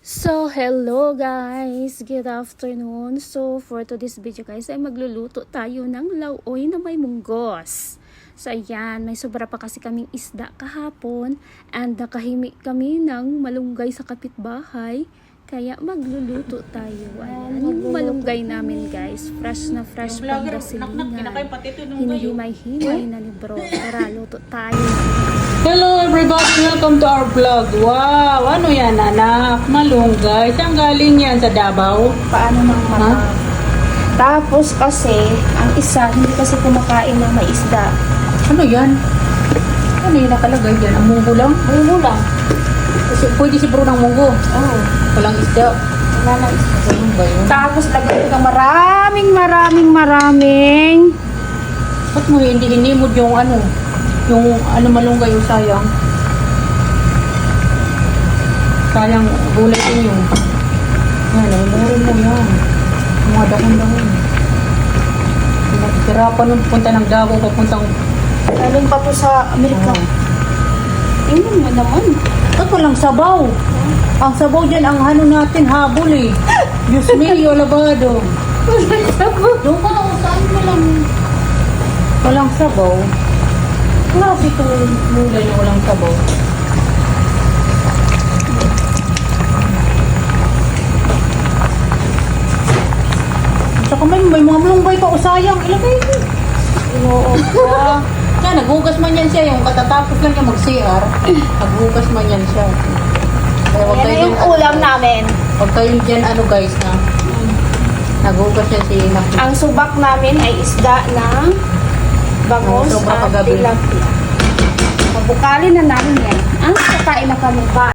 So, hello guys! Good afternoon. So, for today's video guys, ay magluluto tayo ng lauoy na may munggos. So, ayan, may sobra pa kasi kaming isda kahapon and nakahimik kami ng malunggay sa kapitbahay. Kaya magluluto tayo. Ayan, yung malunggay namin guys, fresh na fresh Pangasinan. Hinihimay-himay na ni bro. Tara, luto tayo. Hello everybody, welcome to our vlog. Wow, ano yan anak? Malunggay. Saan galing yan? Sa Davao? Paano nang mata? Tapos kasi, ang isa, hindi kasi kumakain ng may isda. Ano yan? Ano yung nakalagay dyan? Ang munggo lang? Munggo lang. Kasi pwede si bro ng munggo. Oo. Walang isda. Wala na isda. Ano ba yun? Tapos lagyan ko ng maraming. Ba't mo hindi hinimod yung ano? Yung ano malunggay yung sayang? Sayang gulay din yung. Yan, ay meron mo yan. Mga dahon-dahon. Hirapan nung punta ng Davao, papuntang. Galing pa po sa Amerika. Tingnan mo naman. Ba't walang sabaw? Ang sabaw dyan, ang ano natin, habol eh. Diyos mío, labado. Walang sabaw. Doon ka, saan mo lang? Walang sabaw. Klase itong mulay na walang sabaw. Saka may mga malunggay pa o sayang. Ilagay mo. Oo. Yan, naghugas man yan siya. Yung katatapos lang niya mag-CR. Naghugas man yan siya. Kaya wag Yan kayo na yung dyan, ulam namin. Huwag kayong dyan ano guys na. Naghugas yan si Naki. Ang subak namin ay isda ng bangus Sobra at paggabi. tilapia. Mabukalin na namin yan. Ang kakain na kami ba?